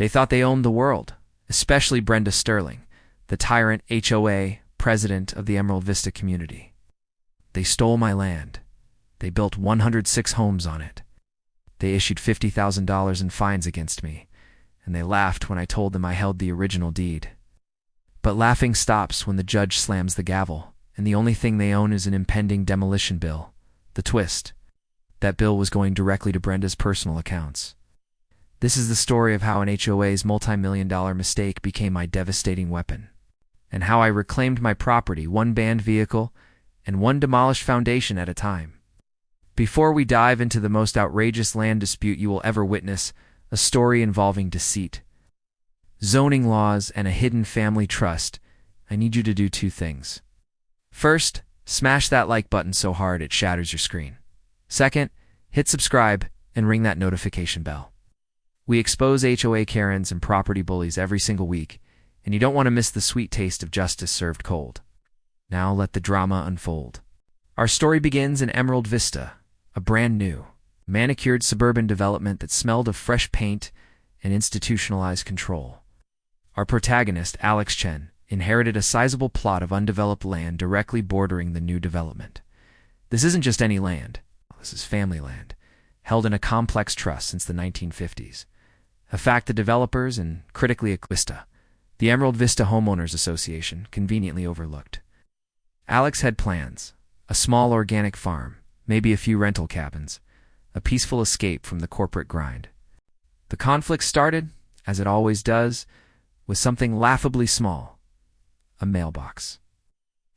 They thought they owned the world, especially Brenda Sterling, the tyrant HOA president of the Emerald Vista community. They stole my land. They built 106 homes on it. They issued $50,000 in fines against me, and they laughed when I told them I held the original deed. But laughing stops when the judge slams the gavel, and the only thing they own is an impending demolition bill. The twist: that bill was going directly to Brenda's personal accounts. This is the story of how an HOA's multi-million-dollar mistake became my devastating weapon, and how I reclaimed my property one banned vehicle and one demolished foundation at a time. Before we dive into the most outrageous land dispute you will ever witness, a story involving deceit, zoning laws, and a hidden family trust, I need you to do two things. First, smash that like button so hard it shatters your screen. Second, hit subscribe and ring that notification bell. We expose HOA Karens and property bullies every single week, and you don't want to miss the sweet taste of justice served cold. Now let the drama unfold. Our story begins in Emerald Vista, a brand new, manicured suburban development that smelled of fresh paint and institutionalized control. Our protagonist, Alex Chen, inherited a sizable plot of undeveloped land directly bordering the new development. This isn't just any land. This is family land, held in a complex trust since the 1950s. A fact the developers and critically Vista, the Emerald Vista Homeowners Association, conveniently overlooked. Alex had plans: a small organic farm, maybe a few rental cabins, a peaceful escape from the corporate grind. The conflict started, as it always does, with something laughably small: a mailbox.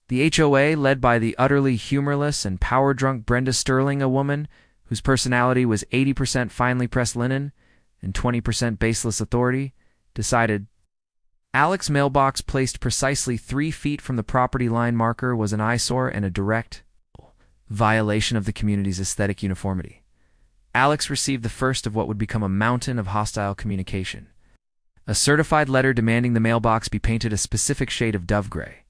The HOA, led by the utterly humorless and power-drunk Brenda Sterling, a woman whose personality was 80% finely pressed linen and 20% baseless authority, decided Alex's mailbox, placed precisely 3 feet from the property line marker, was an eyesore and a direct violation of the community's aesthetic uniformity. Alex received the first of what would become a mountain of hostile communication: a certified letter demanding the mailbox be painted a specific shade of dove gray,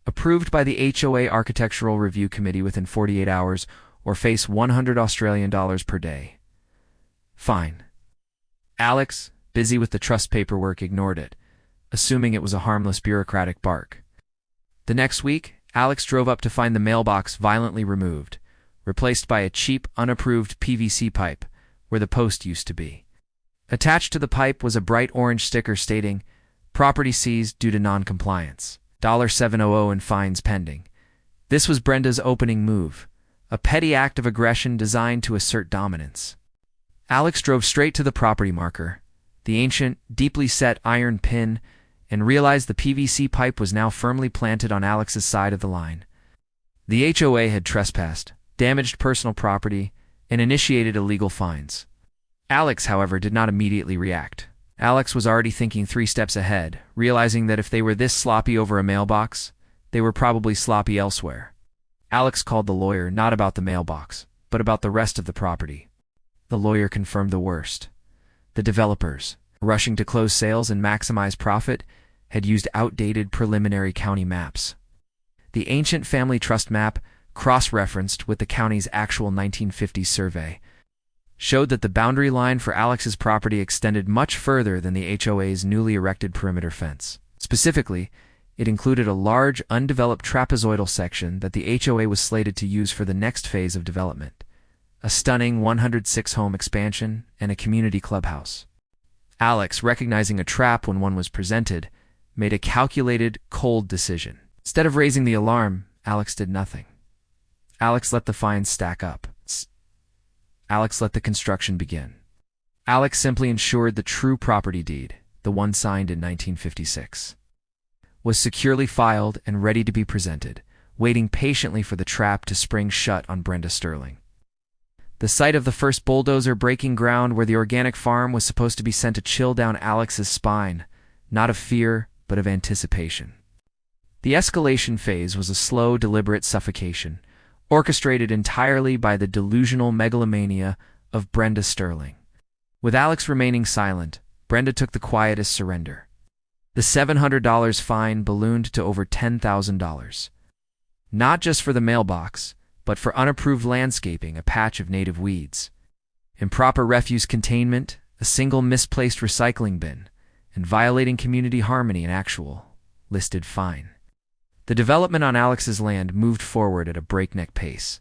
approved by the HOA Architectural Review Committee within 48 hours, or face $100 per day. Fine. Alex, busy with the trust paperwork, ignored it, assuming it was a harmless bureaucratic bark. The next week, Alex drove up to find the mailbox violently removed, replaced by a cheap, unapproved PVC pipe where the post used to be. Attached to the pipe was a bright orange sticker stating, "Property seized due to non-compliance. $700 in fines pending." This was Brenda's opening move, a petty act of aggression designed to assert dominance. Alex drove straight to the property marker, the ancient, deeply set iron pin, and realized the PVC pipe was now firmly planted on Alex's side of the line. The HOA had trespassed, damaged personal property, and initiated illegal fines. Alex, however, did not immediately react. Alex was already thinking 3 steps ahead, realizing that if they were this sloppy over a mailbox, they were probably sloppy elsewhere. Alex called the lawyer, not about the mailbox, but about the rest of the property. The lawyer confirmed the worst. The developers, rushing to close sales and maximize profit, had used outdated preliminary county maps. The ancient family trust map, cross-referenced with the county's actual 1950s survey, showed that the boundary line for Alex's property extended much further than the HOA's newly erected perimeter fence. Specifically, it included a large, undeveloped trapezoidal section that the HOA was slated to use for the next phase of development: a stunning 106-home expansion and a community clubhouse. Alex, recognizing a trap when one was presented, made a calculated, cold decision. Instead of raising the alarm, Alex did nothing. Alex let the fines stack up. Alex let the construction begin. Alex simply ensured the true property deed, the one signed in 1956, was securely filed and ready to be presented, waiting patiently for the trap to spring shut on Brenda Sterling. The sight of the first bulldozer breaking ground where the organic farm was supposed to be sent to chill down Alex's spine, not of fear, but of anticipation. The escalation phase was a slow, deliberate suffocation, orchestrated entirely by the delusional megalomania of Brenda Sterling. With Alex remaining silent, Brenda took the quietest surrender. The $700 fine ballooned to over $10,000. Not just for the mailbox, but for unapproved landscaping, a patch of native weeds, improper refuse containment, a single misplaced recycling bin, and violating community harmony and actual listed fine. The development on Alex's land moved forward at a breakneck pace.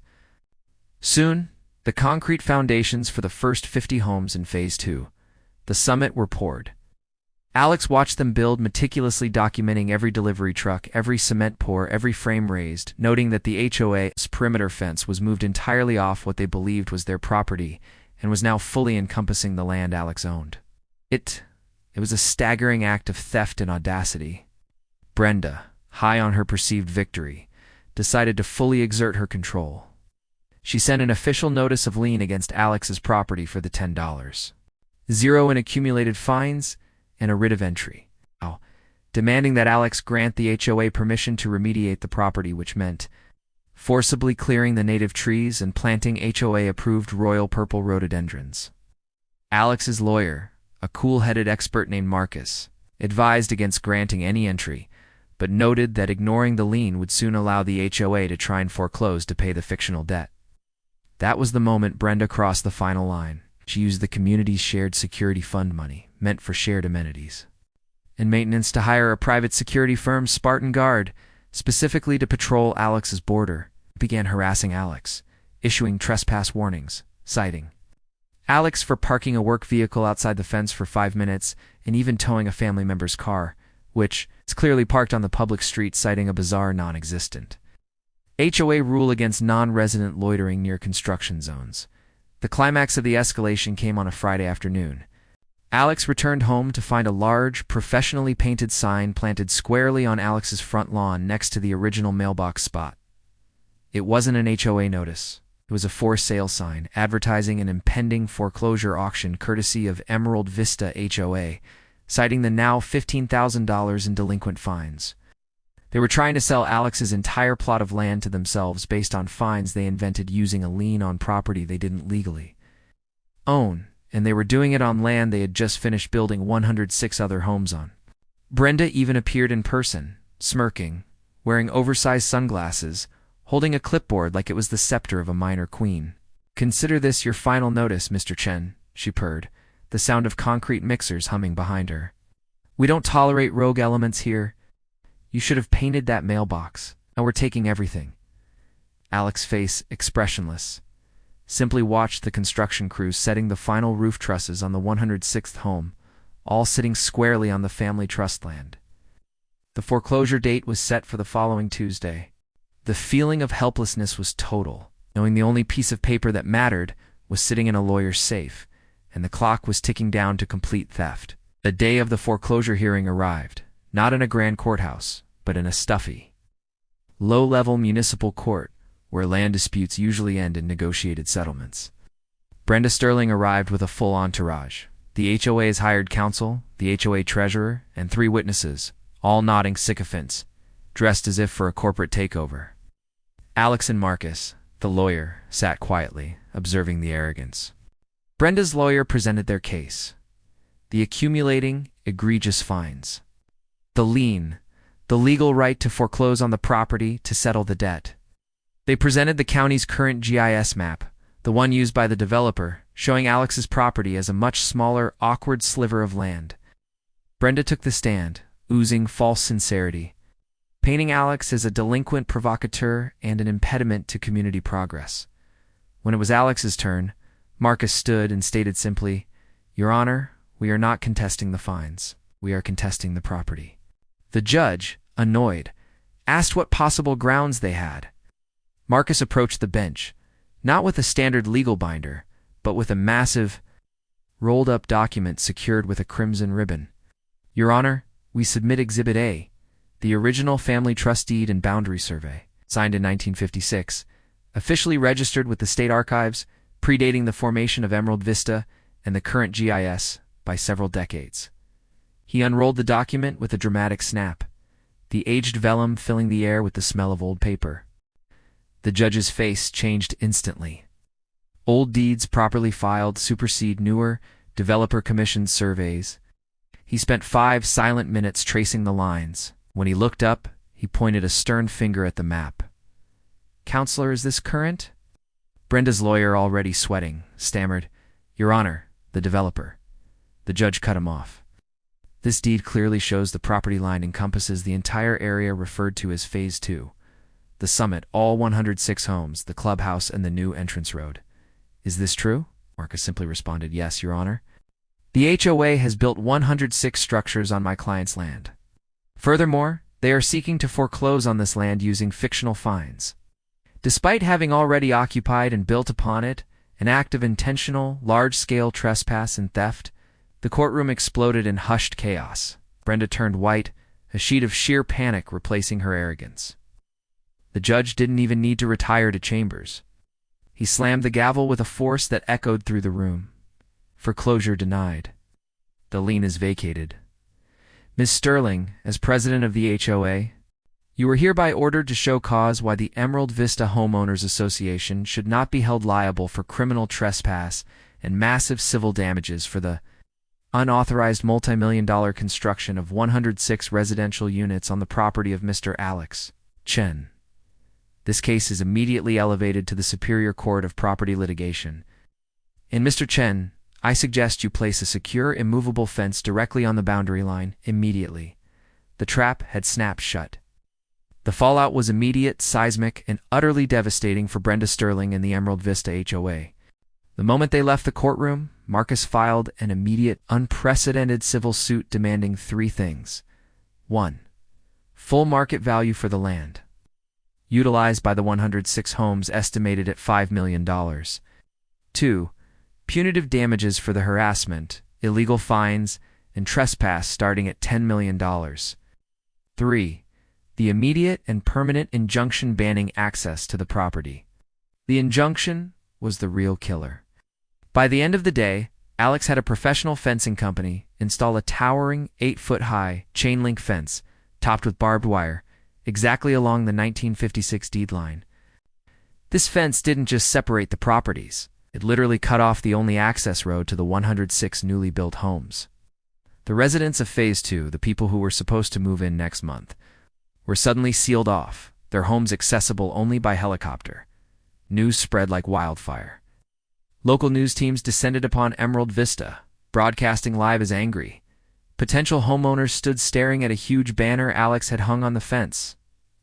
Soon, the concrete foundations for the first 50 homes in Phase 2, the summit, were poured. Alex watched them build, meticulously documenting every delivery truck, every cement pour, every frame raised, noting that the HOA's perimeter fence was moved entirely off what they believed was their property and was now fully encompassing the land Alex owned. It was a staggering act of theft and audacity. Brenda, high on her perceived victory, decided to fully exert her control. She sent an official notice of lien against Alex's property for the $10, zero in accumulated fines, and a writ of entry, demanding that Alex grant the HOA permission to remediate the property, which meant forcibly clearing the native trees and planting HOA-approved royal purple rhododendrons. Alex's lawyer, a cool-headed expert named Marcus, advised against granting any entry, but noted that ignoring the lien would soon allow the HOA to try and foreclose to pay the fictional debt. That was the moment Brenda crossed the final line. She used the community's shared security fund money, meant for shared amenities and maintenance, to hire a private security firm, Spartan Guard, specifically to patrol Alex's border. Began harassing Alex, issuing trespass warnings, citing Alex for parking a work vehicle outside the fence for 5 minutes, and even towing a family member's car, which is clearly parked on the public street, citing a bizarre non-existent HOA rule against non-resident loitering near construction zones. The climax of the escalation came on a Friday afternoon. Alex returned home to find a large, professionally painted sign planted squarely on Alex's front lawn next to the original mailbox spot. It wasn't an HOA notice. It was a for sale sign advertising an impending foreclosure auction courtesy of Emerald Vista HOA, citing the now $15,000 in delinquent fines. They were trying to sell Alex's entire plot of land to themselves based on fines they invented using a lien on property they didn't legally own, and they were doing it on land they had just finished building 106 other homes on. Brenda even appeared in person, smirking, wearing oversized sunglasses, holding a clipboard like it was the scepter of a minor queen. "Consider this your final notice, Mr. Chen," she purred, the sound of concrete mixers humming behind her. "We don't tolerate rogue elements here. You should have painted that mailbox, and we're taking everything." Alex's face, expressionless, simply watched the construction crews setting the final roof trusses on the 106th home, all sitting squarely on the family trust land. The foreclosure date was set for the following Tuesday. The feeling of helplessness was total, knowing the only piece of paper that mattered was sitting in a lawyer's safe, and the clock was ticking down to complete theft. The day of the foreclosure hearing arrived, not in a grand courthouse, but in a stuffy, low-level municipal court where land disputes usually end in negotiated settlements. Brenda Sterling arrived with a full entourage. The HOA's hired counsel, the HOA treasurer, and 3 witnesses, all nodding sycophants, dressed as if for a corporate takeover. Alex and Marcus, the lawyer, sat quietly, observing the arrogance. Brenda's lawyer presented their case: the accumulating, egregious fines, the lien, the legal right to foreclose on the property to settle the debt. They presented the county's current GIS map, the one used by the developer, showing Alex's property as a much smaller, awkward sliver of land. Brenda took the stand, oozing false sincerity, painting Alex as a delinquent provocateur and an impediment to community progress. When it was Alex's turn, Marcus stood and stated simply, "Your Honor, we are not contesting the fines. We are contesting the property." The judge, annoyed, asked what possible grounds they had. Marcus approached the bench, not with a standard legal binder, but with a massive, rolled-up document secured with a crimson ribbon. "Your Honor, we submit Exhibit A, the original family trust deed and boundary survey, signed in 1956, officially registered with the state archives, predating the formation of Emerald Vista and the current GIS by several decades." He unrolled the document with a dramatic snap, the aged vellum filling the air with the smell of old paper. The judge's face changed instantly. Old deeds properly filed supersede newer, developer-commissioned surveys. He spent 5 silent minutes tracing the lines. When he looked up, he pointed a stern finger at the map. "Counselor, is this current?" Brenda's lawyer, already sweating, stammered, "Your Honor, the developer." The judge cut him off. This deed clearly shows the property line encompasses the entire area referred to as Phase 2. The summit, all 106 homes, the clubhouse, and the new entrance road. Is this true? Marcus simply responded, "Yes, Your Honor. The HOA has built 106 structures on my client's land. Furthermore, they are seeking to foreclose on this land using fictional fines. Despite having already occupied and built upon it, an act of intentional, large-scale trespass and theft, the courtroom exploded in hushed chaos. Brenda turned white, a sheet of sheer panic replacing her arrogance. The judge didn't even need to retire to chambers. He slammed the gavel with a force that echoed through the room. Foreclosure denied. The lien is vacated. Ms. Sterling, as president of the HOA, you are hereby ordered to show cause why the Emerald Vista Homeowners Association should not be held liable for criminal trespass and massive civil damages for the unauthorized multi-million-dollar construction of 106 residential units on the property of Mr. Alex Chen. This case is immediately elevated to the Superior Court of Property Litigation. In Mr. Chen, I suggest you place a secure, immovable fence directly on the boundary line immediately. The trap had snapped shut. The fallout was immediate, seismic, and utterly devastating for Brenda Sterling and the Emerald Vista HOA. The moment they left the courtroom, Marcus filed an immediate, unprecedented civil suit demanding three things. 1. Full market value for the land, utilized by the 106 homes estimated at $5 million. 2. Punitive damages for the harassment, illegal fines, and trespass starting at $10 million. 3. The immediate and permanent injunction banning access to the property. The injunction was the real killer. By the end of the day, Alex had a professional fencing company install a towering 8-foot-high chain-link fence topped with barbed wire exactly along the 1956 deed line. This fence didn't just separate the properties. It literally cut off the only access road to the 106 newly built homes. The residents of Phase 2, the people who were supposed to move in next month, were suddenly sealed off, their homes accessible only by helicopter. News spread like wildfire. Local news teams descended upon Emerald Vista, broadcasting live as angry. Potential homeowners stood staring at a huge banner Alex had hung on the fence.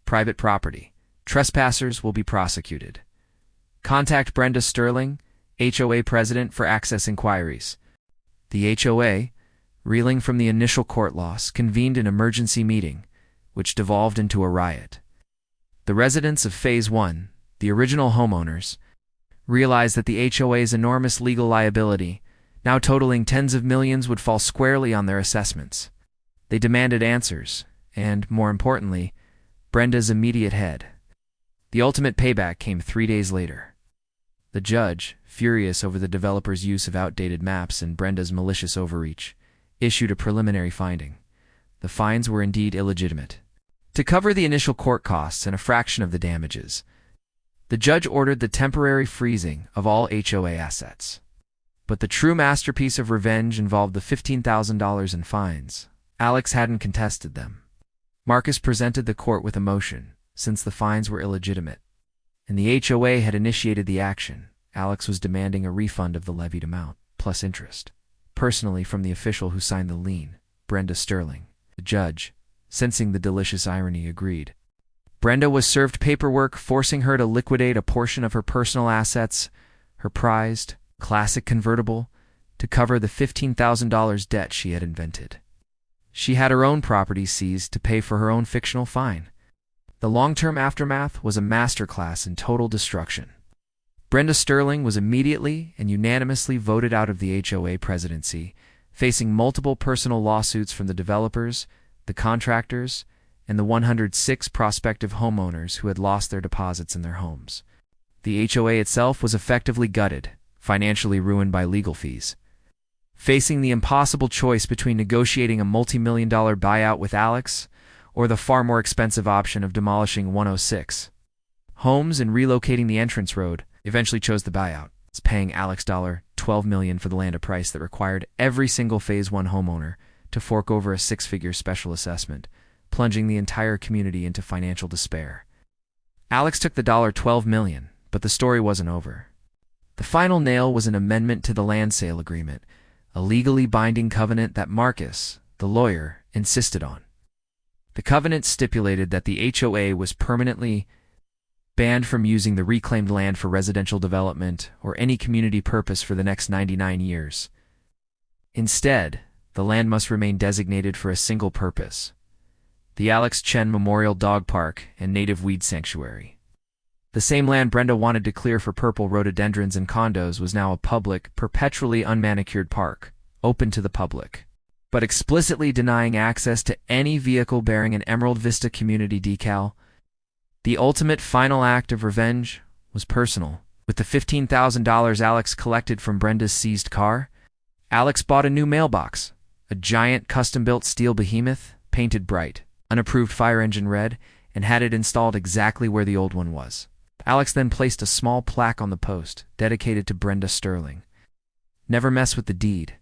Private property. Trespassers will be prosecuted. Contact Brenda Sterling, HOA president, for access inquiries. The HOA, reeling from the initial court loss, convened an emergency meeting, which devolved into a riot. The residents of Phase 1, the original homeowners, realized that the HOA's enormous legal liability, now totaling tens of millions, would fall squarely on their assessments. They demanded answers, and, more importantly, Brenda's immediate head. The ultimate payback came 3 days later. The judge, furious over the developer's use of outdated maps and Brenda's malicious overreach, issued a preliminary finding. The fines were indeed illegitimate. To cover the initial court costs and a fraction of the damages, the judge ordered the temporary freezing of all HOA assets. But the true masterpiece of revenge involved the $15,000 in fines. Alex hadn't contested them. Marcus presented the court with a motion, since the fines were illegitimate, and the HOA had initiated the action. Alex was demanding a refund of the levied amount, plus interest, personally from the official who signed the lien, Brenda Sterling. The judge, sensing the delicious irony, agreed. Brenda was served paperwork forcing her to liquidate a portion of her personal assets, her prized, classic convertible, to cover the $15,000 debt she had invented. She had her own property seized to pay for her own fictional fine. The long-term aftermath was a masterclass in total destruction. Brenda Sterling was immediately and unanimously voted out of the HOA presidency, facing multiple personal lawsuits from the developers, the contractors, and the 106 prospective homeowners who had lost their deposits in their homes. The HOA itself was effectively gutted, financially ruined by legal fees. Facing the impossible choice between negotiating a multi-million-dollar buyout with Alex or the far more expensive option of demolishing 106 homes and relocating the entrance road, eventually chose the buyout. It's paying Alex $12 million for the land, a price that required every single Phase 1 homeowner to fork over a six-figure special assessment, plunging the entire community into financial despair. Alex took the $12 million, but the story wasn't over. The final nail was an amendment to the land sale agreement, a legally binding covenant that Marcus, the lawyer, insisted on. The covenant stipulated that the HOA was permanently banned from using the reclaimed land for residential development or any community purpose for the next 99 years. Instead, the land must remain designated for a single purpose: the Alex Chen Memorial Dog Park and Native Weed Sanctuary. The same land Brenda wanted to clear for purple rhododendrons and condos was now a public, perpetually unmanicured park, open to the public, but explicitly denying access to any vehicle bearing an Emerald Vista Community decal. The ultimate final act of revenge was personal. With the $15,000 Alex collected from Brenda's seized car, Alex bought a new mailbox, a giant custom-built steel behemoth, painted bright, unapproved fire engine red, and had it installed exactly where the old one was. Alex then placed a small plaque on the post, dedicated to Brenda Sterling. Never mess with the deed.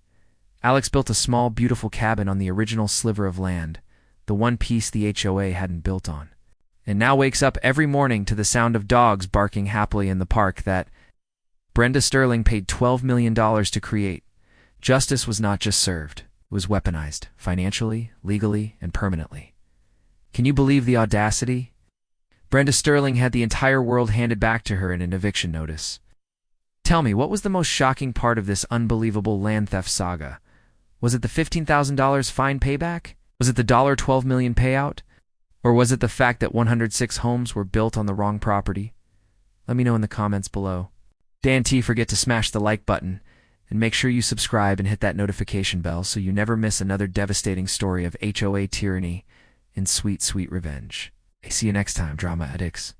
Alex built a small, beautiful cabin on the original sliver of land, the one piece the HOA hadn't built on, and now wakes up every morning to the sound of dogs barking happily in the park that Brenda Sterling paid $12 million to create. Justice was not just served, it was weaponized, financially, legally, and permanently. Can you believe the audacity? Brenda Sterling had the entire world handed back to her in an eviction notice. Tell me, what was the most shocking part of this unbelievable land theft saga? Was it the $15,000 fine payback? Was it the $12 million payout? Or was it the fact that 106 homes were built on the wrong property? Let me know in the comments below. Dan T, forget to smash the like button, and make sure you subscribe and hit that notification bell so you never miss another devastating story of HOA tyranny and sweet, sweet revenge. See you next time, drama addicts.